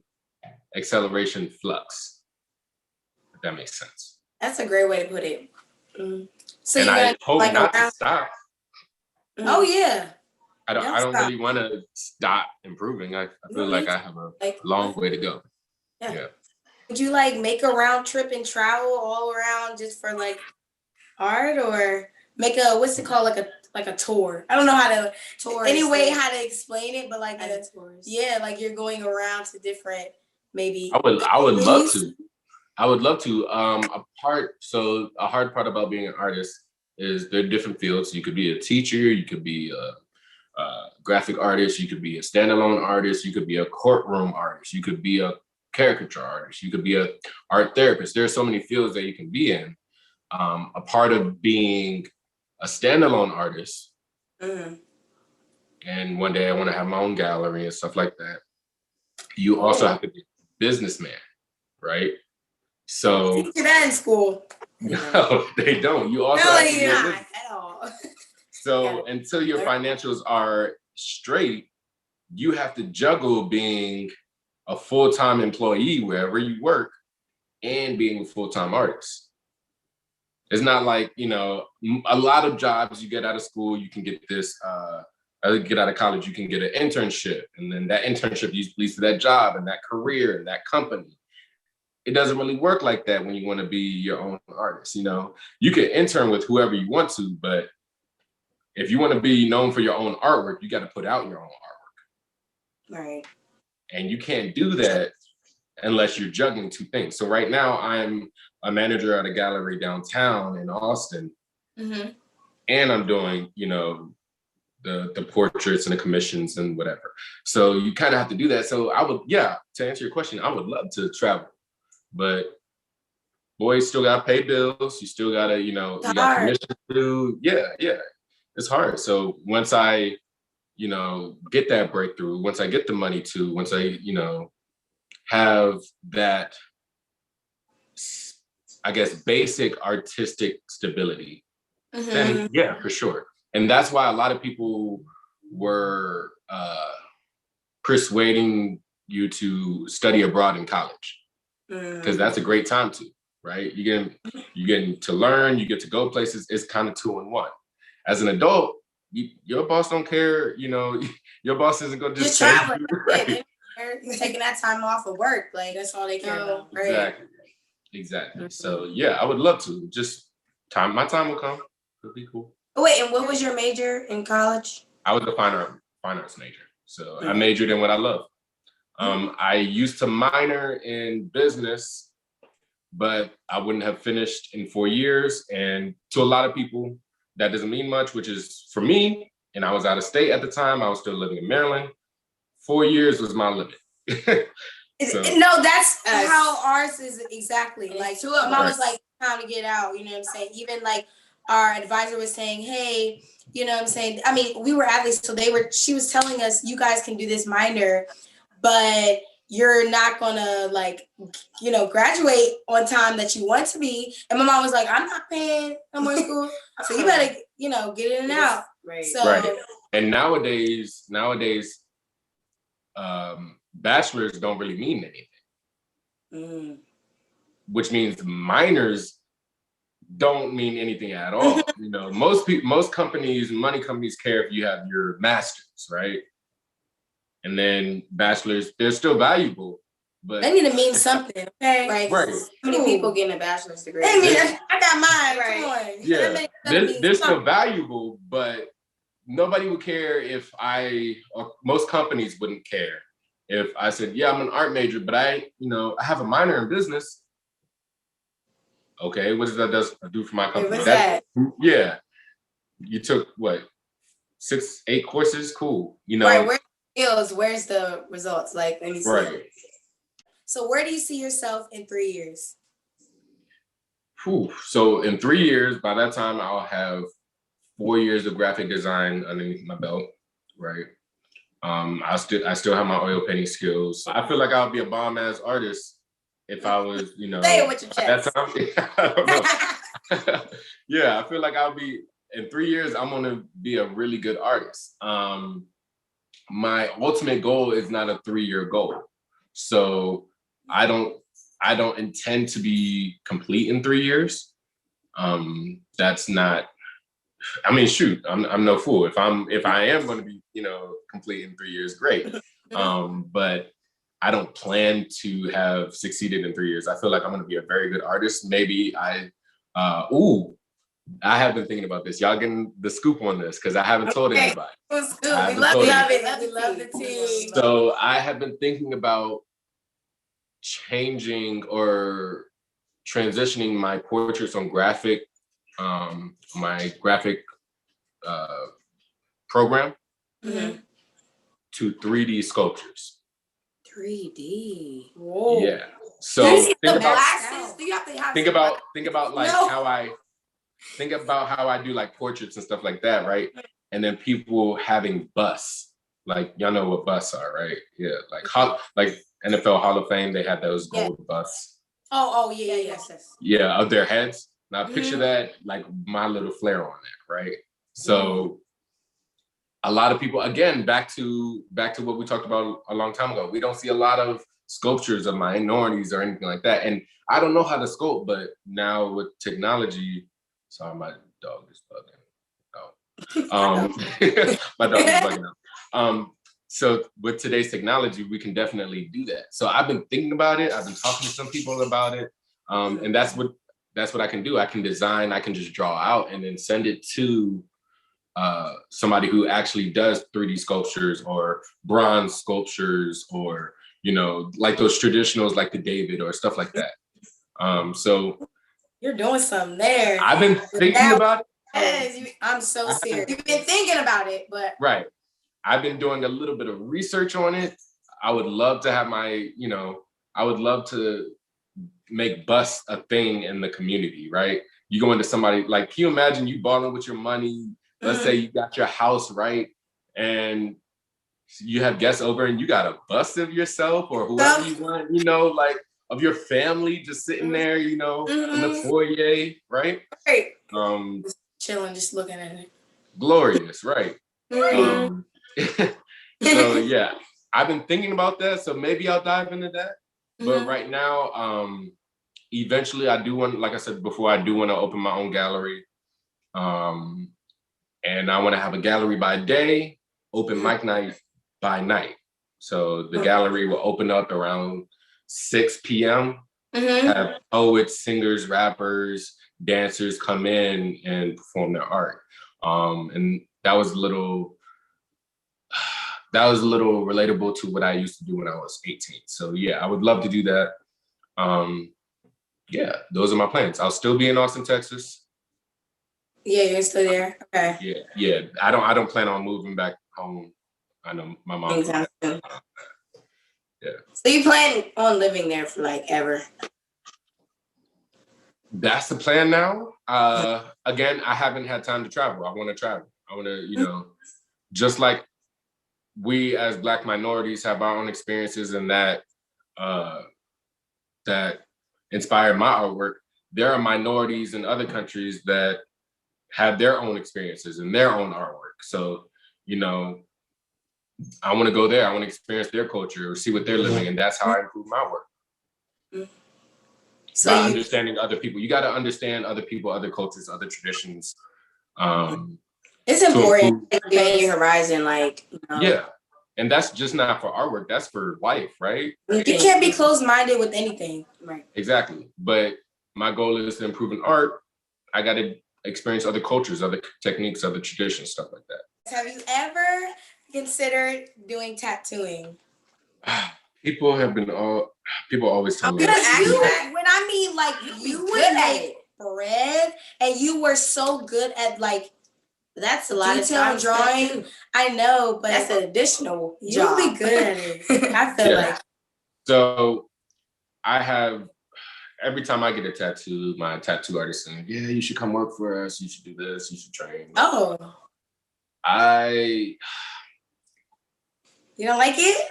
acceleration flux, if that makes sense. That's a great way to put it. So And you're I gonna hope like not to around. stop. Oh yeah. I Don't don't stop. really want to stop improving. I feel No, like me I have a Like, long way to go. Yeah. Yeah. would you like make a round trip and travel all around just for like art, or make a what's it called, like a tour? I don't know how to Tourist. how to explain it, but like As a tourist. yeah, like you're going around to different maybe. I would love cities. to. I would love to. A hard part about being an artist is there are different fields. You could be a teacher, you could be a graphic artist, you could be a standalone artist, you could be a courtroom artist, you could be a caricature artist, you could be a art therapist. There are so many fields that you can be in. A part of being a standalone artist, and one day I want to have my own gallery and stuff like that. You also have to be a businessman, right? So Teach that in school. no, they don't. You also No, have to be a you're business. not at all. So until your financials are straight, you have to juggle being a full-time employee wherever you work and being a full-time artist. It's not like, you know, a lot of jobs you get out of school, you can get this, get out of college, you can get an internship. And then that internship leads to that job and that career and that company. It doesn't really work like that when you want to be your own artist. You know, you can intern with whoever you want to, but if you want to be known for your own artwork, you got to put out your own artwork. Right. And you can't do that unless you're juggling two things. So right now I'm a manager at a gallery downtown in Austin, and I'm doing, you know, the portraits and the commissions and whatever. So you kind of have to do that. So I would, yeah, to answer your question, I would love to travel, but boys still got to pay bills. You still got to, you know, you got commissions to do. Yeah, it's hard. So once I, you know, get that breakthrough, once I get the money to, once I, you know, have that, I guess, basic artistic stability, then yeah, for sure. And that's why a lot of people were persuading you to study abroad in college, because that's a great time to, right? You get to learn, you get to go places. It's kind of 2 in 1. As an adult, your boss don't care. You know, your boss isn't going to just traveling. Right. They're taking that time off of work. Like that's all they care about. Right? Exactly. So yeah, I would love to. Just my time will come. It'll be cool. Oh, wait, and what was your major in college? I was a fine arts major. So I majored in what I love. I used to minor in business, but I wouldn't have finished in 4 years. And to a lot of people, that doesn't mean much, which is for me. And I was out of state at the time. I was still living in Maryland. 4 years was my limit. So, no, that's how ours is exactly. Like, two of mom us. was like, time to get out. You know what I'm saying? Even like our advisor was saying, hey, you know what I'm saying? I mean, we were athletes, so she was telling us, you guys can do this minor, but you're not gonna like, you know, graduate on time that you want to be. And my mom was like, I'm not paying no more school, so you better, you know, get in and out. Right. So, right. And nowadays, bachelors don't really mean anything, which means minors don't mean anything at all. You know, most companies, money companies care if you have your master's, right? And then bachelors, they're still valuable, but they need to mean something, okay? Right. Right. How many people getting a bachelor's degree? I mean, I got mine. Right. Come on. yeah, they're still valuable, but nobody would care if or most companies wouldn't care if I said, yeah, I'm an art major, but I have a minor in business. Okay, what does that do for my company? What's that? Yeah, you took what, 6-8 courses? Cool. You know, Right. Where's the skills? Where's the results? Like, let me see. right. So where do you see yourself in 3 years? Whew. So in 3 years, by that time, I'll have 4 years of graphic design underneath my belt, right? I still have my oil painting skills. I feel like I'll be a bomb ass artist if I was, you know, Say it with your at chest. that time, I don't know. Yeah, I feel like I'll be in 3 years. I'm gonna be a really good artist. My ultimate goal is not a 3-year goal, so I don't intend to be complete in 3 years. That's not. I mean, shoot, I'm no fool. If I am going to be, you know, complete in 3 years, great. But I don't plan to have succeeded in 3 years. I feel like I'm going to be a very good artist. Maybe I have been thinking about this. Y'all getting the scoop on this because I haven't told anybody. What's good? I We haven't love told it. We love the tea. So I have been thinking about changing or transitioning my portraits on my graphic program Mhm. to 3D sculptures. 3D. Whoa. Yeah. So Do you see think the about glasses? Do you have to have think some about like No. how I think about how I do like portraits and stuff like that, right? And then people having busts, like y'all know what busts are, right? Yeah, like NFL Hall of Fame, they had those gold busts. Oh, yeah, yes. Yeah, of their heads. Now picture Mhm. that, like my little flair on that, right? So a lot of people, again, back to what we talked about a long time ago. We don't see a lot of sculptures of minorities or anything like that. And I don't know how to sculpt, but now with technology, sorry, my dog is bugging. My dog is bugging out. So with today's technology, we can definitely do that. So I've been thinking about it. I've been talking to some people about it. And that's what I can do. I can design, I can just draw out and then send it to somebody who actually does 3D sculptures or bronze sculptures or, you know, like those traditionals like the David or stuff like that. So You're doing something there. I've been thinking about it. Yes, I'm so serious. You've been thinking about it, but Right. I've been doing a little bit of research on it. I would love to have I would love to make busts a thing in the community, right? You go into somebody, like, can you imagine you balling with your money? Let's say you got your house, right? And you have guests over and you got a bust of yourself or whoever you want, you know, like of your family just sitting there, you know, in the foyer, right? Right. Just chilling, just looking at it. Glorious, right? So yeah, I've been thinking about that. So maybe I'll dive into that. But right now, eventually I do want, like I said before, I do want to open my own gallery. And I want to have a gallery by day, open mic night by night. So the gallery will open up around 6 p.m. Have poets, singers, rappers, dancers come in and perform their art. And that was a little relatable to what I used to do when I was 18. So yeah, I would love to do that. Yeah, those are my plans. I'll still be in Austin, Texas. Yeah, you're still there. Okay. Yeah. I don't plan on moving back home. I know my mom. Yeah. So you plan on living there for like ever? That's the plan now. Again, I haven't had time to travel. I want to travel. I want to, you know, just like we as Black minorities have our own experiences and that inspired my artwork. There are minorities in other countries that have their own experiences and their own artwork. So, you know, I want to go there. I want to experience their culture or see what they're living, and that's how I improve my work. So understanding other people. You got to understand other people, other cultures, other traditions. It's important to expand your horizon, like, you know. Yeah. And that's just not for artwork, that's for life, right? You can't be closed-minded with anything. Right. Exactly. But my goal is to improve in art. I got to experience other cultures, other techniques, other traditions, stuff like that. Have you ever considered doing tattooing? People always tell me. When I mean, like, you would make bread and you were so good at, like, that's a lot of time drawing. I know, but that's an additional job. You'll be good at it. I feel like. So I have, every time I get a tattoo, my tattoo artist saying, yeah, you should come work for us. You should do this. You should train. Oh. You don't like it?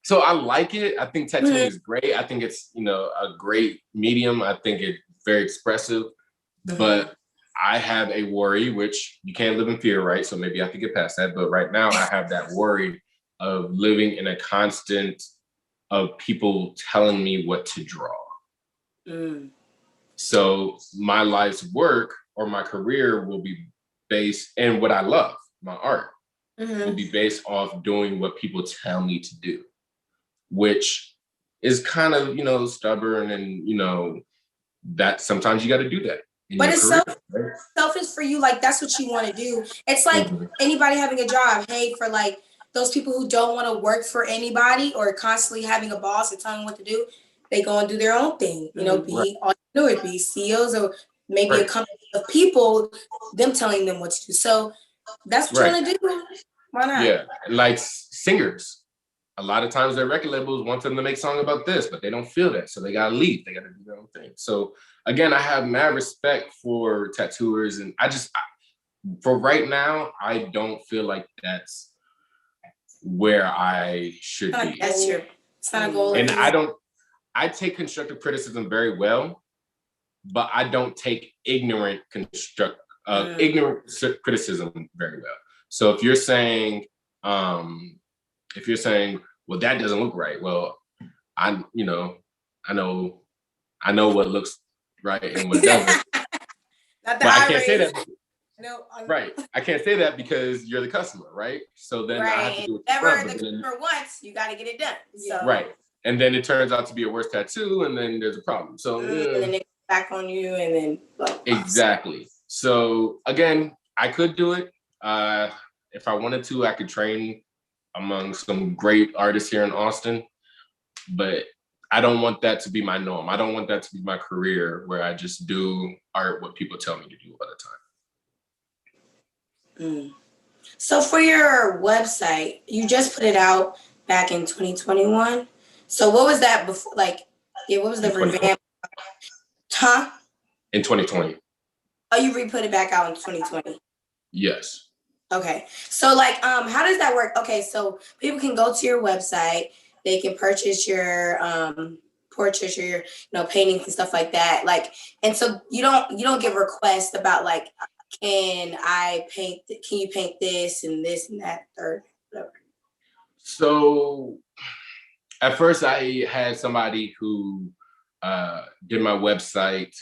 So I like it. I think tattooing is great. I think it's, a great medium. I think it's very expressive, but I have a worry, which you can't live in fear, right? So maybe I could get past that. But right now I have that worry of living in a constant of people telling me what to draw. So my life's work or my career will be based, and what I love, my art, will be based off doing what people tell me to do, which is kind of, stubborn, and, that sometimes you got to do that. But it's selfish for you. Like, that's what you want to do. It's like anybody having a job. Hey, for like those people who don't want to work for anybody or constantly having a boss and telling them what to do, they go and do their own thing. All you do is be CEOs or maybe a company of people, them telling them what to do. So that's what you want to do. Why not? Yeah, like singers. A lot of times their record labels want them to make songs about this, but they don't feel that. So they gotta leave. They gotta do their own thing. So again, I have mad respect for tattooers, and for right now, I don't feel like that's where I should be. It's not a goal. And I take constructive criticism very well, but I don't take ignorant criticism very well. So if you're saying, well, that doesn't look right. Well, I know what looks right and what doesn't. But I can't say that. No, right. I can't say that because you're the customer, right? So then I have to do it. Whatever the customer wants, you got to get it done. So. Right. And then it turns out to be a worse tattoo, and then there's a problem. So and then they back on you, and then exactly. So again, I could do it. If I wanted to, I could train among some great artists here in Austin, but I don't want that to be my norm. I don't want that to be my career where I just do art what people tell me to do all the time. So for your website, you just put it out back in 2021. So what was that before? Like, what was the revamp? Huh? In 2020. Oh, you re-put it back out in 2020? Yes. Okay. So like, how does that work? Okay, so people can go to your website, they can purchase your portraits or your paintings and stuff like that. Like, and so you don't get requests about like, can you paint this and that or whatever. So at first I had somebody who did my website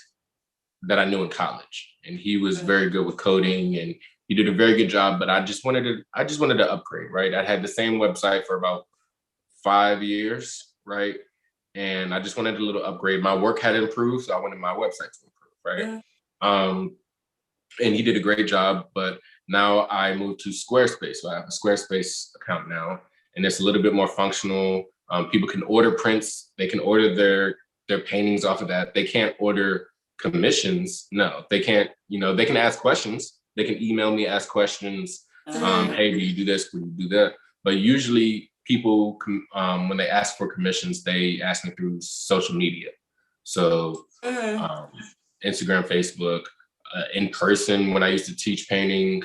that I knew in college, and he was very good with coding, and he did a very good job, but I just wanted to upgrade, right? I had the same website for about 5 years, right? And I just wanted a little upgrade. My work had improved, so I wanted my website to improve, right? And he did a great job, but now I moved to Squarespace. So I have a Squarespace account now, and it's a little bit more functional. People can order prints. They can order their paintings off of that. They can't order commissions. No, they can't, they can ask questions. They can email me, ask questions. Hey, do you do this? Do you do that? But usually people, when they ask for commissions, they ask me through social media. So Instagram, Facebook, in person. When I used to teach painting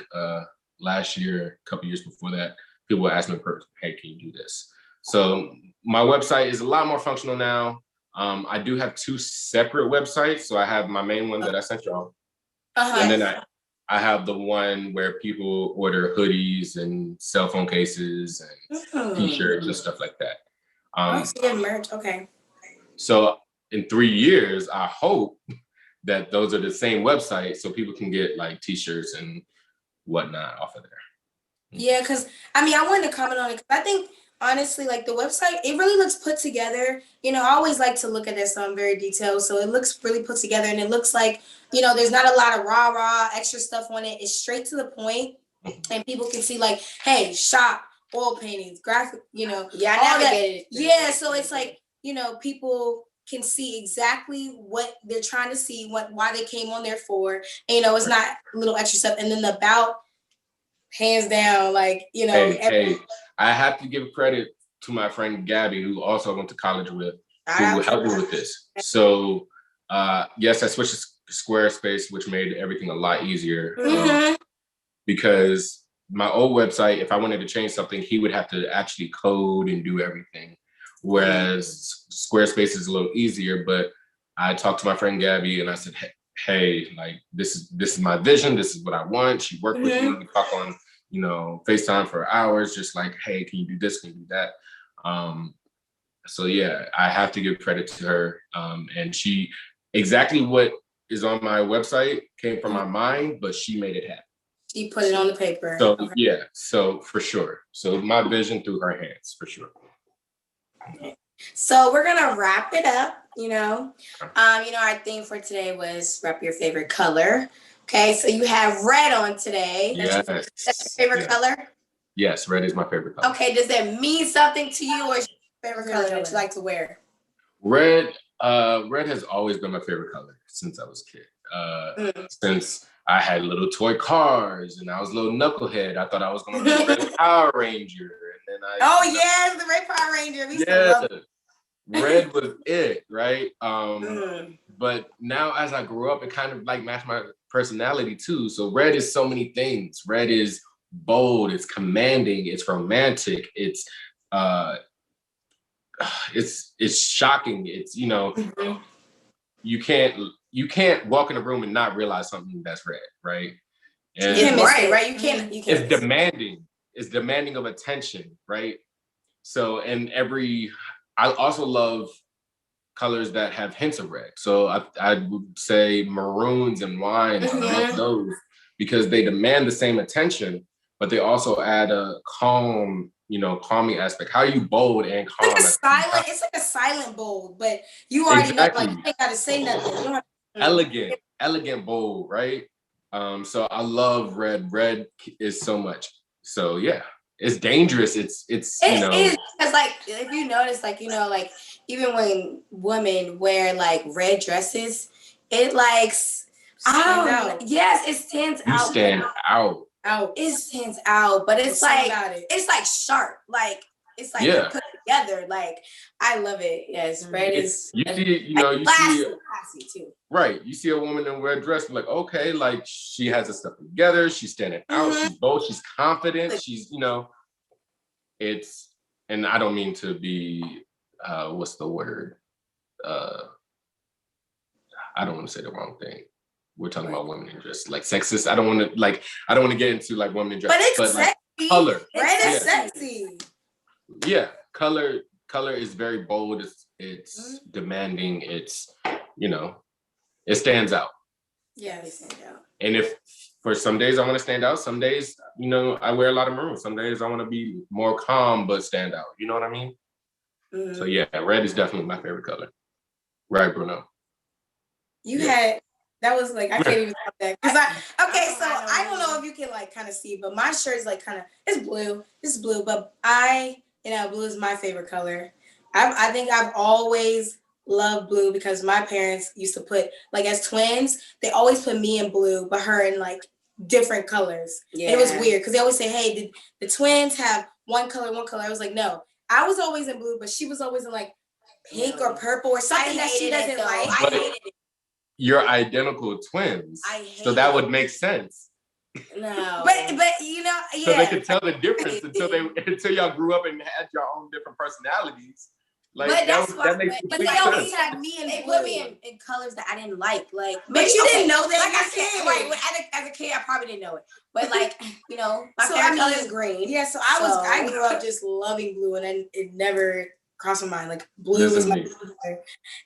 last year, a couple years before that, people would ask me, hey, can you do this? So my website is a lot more functional now. I do have 2 separate websites. So I have my main one that I sent y'all. And then I have the one where people order hoodies and cell phone cases and t-shirts and stuff like that. Merch. Okay. So in 3 years, I hope that those are the same website so people can get like t-shirts and whatnot off of there. Yeah, because I wanted to comment on it because I think honestly, like the website, it really looks put together. I always like to look at this very detailed. So it looks really put together, and it looks like, there's not a lot of rah extra stuff on it. It's straight to the point, and people can see like, hey, shop, oil paintings, graphic, Yeah, all I navigated. Yeah, so it's like, people can see exactly what they're trying to see, why they came on there for. And, it's not little extra stuff. And then the about, hands down, like, Hey, I have to give credit to my friend Gabby, who also went to college with, who helped me with this. So, yes, I switched to Squarespace, which made everything a lot easier. Because my old website, if I wanted to change something, he would have to actually code and do everything. whereas Squarespace is a little easier. But I talked to my friend Gabby and I said, hey, like this is my vision. This is what I want. She worked with me. We talk on, FaceTime for hours, just like, hey, can you do this? Can you do that? So yeah, I have to give credit to her. And she, exactly what is on my website came from my mind, but she made it happen. She put it on the paper. So yeah, so for sure. So my vision through her hands, for sure. So we're gonna wrap it up. Our theme for today was rep your favorite color. Okay, so you have red on today. Yes. That's your favorite color? Yes, red is my favorite color. Okay, does that mean something to you, or is your favorite color that you like to wear? Red has always been my favorite color since I was a kid. Since I had little toy cars and I was a little knucklehead, I thought I was going to be a Red Power Ranger. And then yes, the Red Power Ranger. We love it. Red was it, right? But now as I grew up, it kind of like matched my personality too. So red is so many things. Red is bold, it's commanding, it's romantic, it's shocking. It's you can't walk in a room and not realize something that's red, right? And you can't. It's demanding. It's demanding of attention, right? So I also love colors that have hints of red. So I would say maroons and wines. I love those because they demand the same attention, but they also add a calming aspect. How are you bold and calm? It's like a silent bold, but you already know, like, you ain't got to say nothing. You don't have to, elegant bold, right? So I love red. Red is so much. So yeah, it's dangerous. It's is because, like, if you notice, like, even when women wear like red dresses, it like yes, it stands out. You stand out. It stands out, but it's like it's like sharp, like it's like put together. Like, I love it. Yes, red is. You see classy too. Right. You see a woman in a red dress, like, okay, like she has her stuff together. She's standing out. She's bold. She's confident. She's it's, and I don't mean to be what's the word? I don't want to say the wrong thing. We're talking about women in dress, like sexist. I don't want to get into like women in dress, but it's sexy. Like, color. Red is sexy. Yeah, color is very bold. It's demanding. It's it stands out. Yeah, it stands out. And if for some days I want to stand out, some days I wear a lot of maroon. Some days I want to be more calm but stand out. You know what I mean? So yeah, red is definitely my favorite color. Right, Bruno? That was like, I can't even talk that. I don't know if you can like kind of see, but my shirt is like it's blue. It's blue, but blue is my favorite color. I think I've always loved blue because my parents used to put, like, as twins, they always put me in blue, but her in like different colors. Yeah. And it was weird because they always say, hey, did the twins have one color? I was like, no. I was always in blue, but she was always in like pink or purple or something that she doesn't like. I hated it. You're identical twins, so that would make sense. No, but So they could tell the difference until y'all grew up and had your own different personalities. Like, but that makes but they always had me in. They put me in colors that I didn't like. But you didn't know that. Like I said, right? As a kid, I probably didn't know it. But like, my favorite color is green. Yeah, so I grew up just loving blue, and then it never crossed my mind. Like, blue was my color.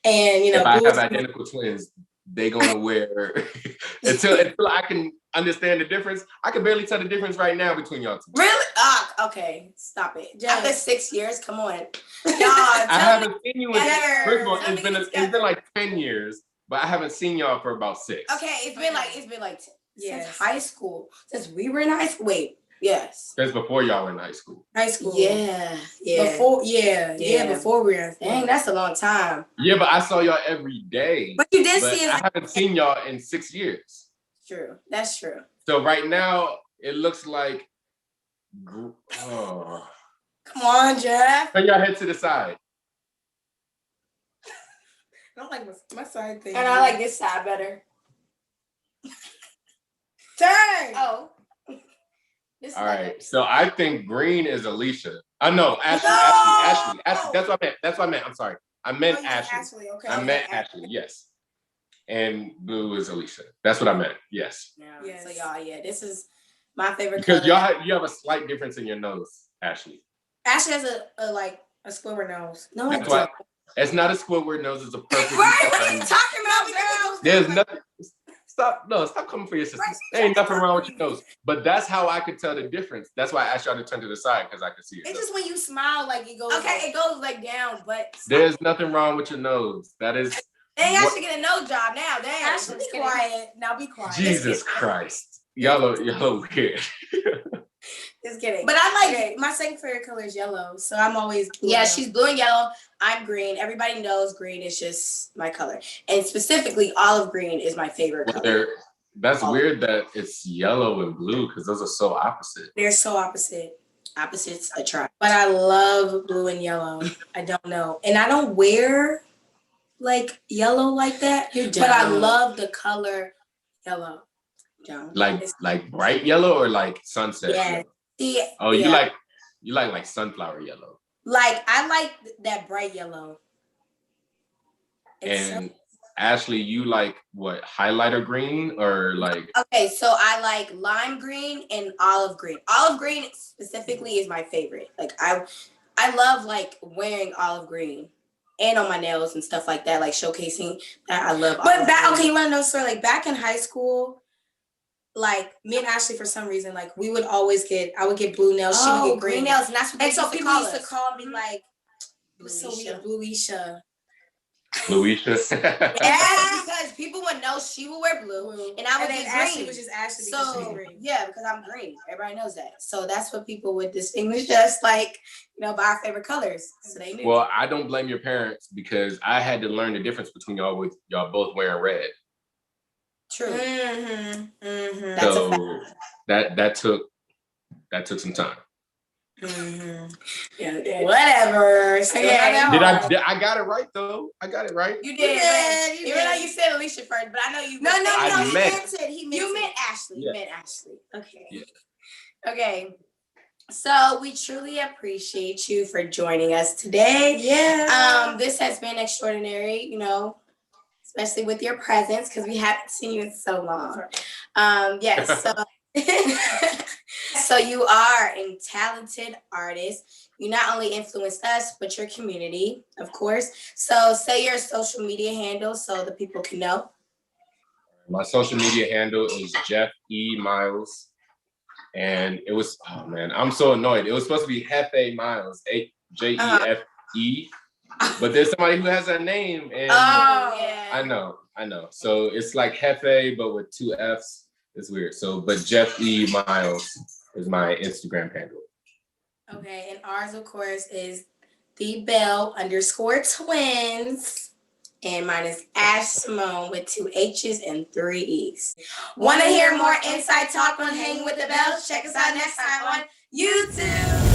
And if I have identical twins, they gonna wear until I can understand the difference. I can barely tell the difference right now between y'all two. Really? Okay, stop it. After 6 years, come on. I haven't seen you first of all, it's been like 10 years, but I haven't seen y'all for about 6. Okay, it's been like since high school. Since we were in high school. Wait, yes. That's before y'all were in high school. Yeah. Before before we were in school. Dang, that's a long time. Yeah, but I saw y'all every day. But you did see it. I haven't seen y'all in 6 years. True. That's true. So right now, it looks like Come on, Jeff. Turn your head to the side. I don't like my side thing. And I like this side better. Turn. Oh. This All right. So I think green is Alicia. I know Ashley. No! Ashley. That's what I meant. That's what I meant. I'm sorry. I meant Oh, you said Ashley. Okay. I meant Ashley. Yes. And blue is Alicia. That's what I meant. Yes. Yes. So y'all, yeah, this is my favorite Because color. you have a slight difference in your nose, Ashley. Ashley has a Squidward nose. No, I That's why don't. it's not a Squidward nose. It's a perfect. Right, what are you talking about, girl? There's nothing. Stop coming for your sister. There ain't nothing wrong with your nose. But that's how I could tell the difference. That's why I asked y'all to turn to the side because I could see it. It's just when you smile, like it goes. Okay, it goes like down, but There's nothing wrong with your nose. That is dang, I should get a nose job now. Dang, Ashley, be quiet. Now be quiet. Jesus Christ. Y'all are weird. Just kidding. But I like Okay. my second favorite color is yellow, so I'm always blue. Yeah, she's blue and yellow. I'm green. Everybody knows green is just my color. And specifically, olive green is my favorite color. That's weird that it's yellow and blue because those are so opposite. They're so opposite. Opposites attract. But I love blue and yellow. I don't know. And I don't wear like yellow like that. You But I love the color yellow. don't. Like bright yellow or like sunset? Yeah. yellow? See, Oh, yeah. you like sunflower yellow. Like I like that bright yellow. It's And Ashley, you like what, highlighter green or like Okay, so I like lime green and olive green. Olive green specifically is my favorite. Like I love like wearing olive green and on my nails and stuff like that, like showcasing that I love. But olive back, green. okay, you want to know, sir? Like back in high school, like me and Ashley, for some reason, like we would always I would get blue nails. She would get green nails, and that's what And they so used to people call used to us. call me like, so Blueisha. we Blueisha. Louisa? Yeah, because people would know she would wear blue, and I would then get Ashley green. was just Ashley because she was So green. yeah, because I'm green. Everybody knows that. So that's what people would distinguish us, like, by our favorite colors. So they knew. Well, I don't blame your parents because I had to learn the difference between y'all with y'all both wearing red. True. Mm-hmm. Mm-hmm. That's a So that took some time. Mm-hmm. Yeah. Whatever. So Okay. I got it right though. I got it right. You You did. did, you Even though did. you said Alicia first, but I know you. No, I he meant- meant it. He meant You it. meant Ashley. Yeah. You meant Ashley. Okay. Yeah. Okay. So we truly appreciate you for joining us today. Yeah. This has been extraordinary, especially with your presence because we haven't seen you in so long. Yes. So, so you are a talented artist. You not only influenced us, but your community, of course. So say your social media handle so the people can know. My social media handle is Jeff E. Miles. And it was, oh man, I'm so annoyed. It was supposed to be Hefe Miles, Jefe. But there's somebody who has that name. And yeah. I know. So it's like Hefe, but with 2 F's. It's weird. So, but Jeff E. Miles is my Instagram handle. Okay, and ours, of course, is @TheBell_twins. And mine is Ash Simone with 2 H's and 3 E's. Want to hear more inside talk on Hanging with the Bells? Check us out next time on YouTube.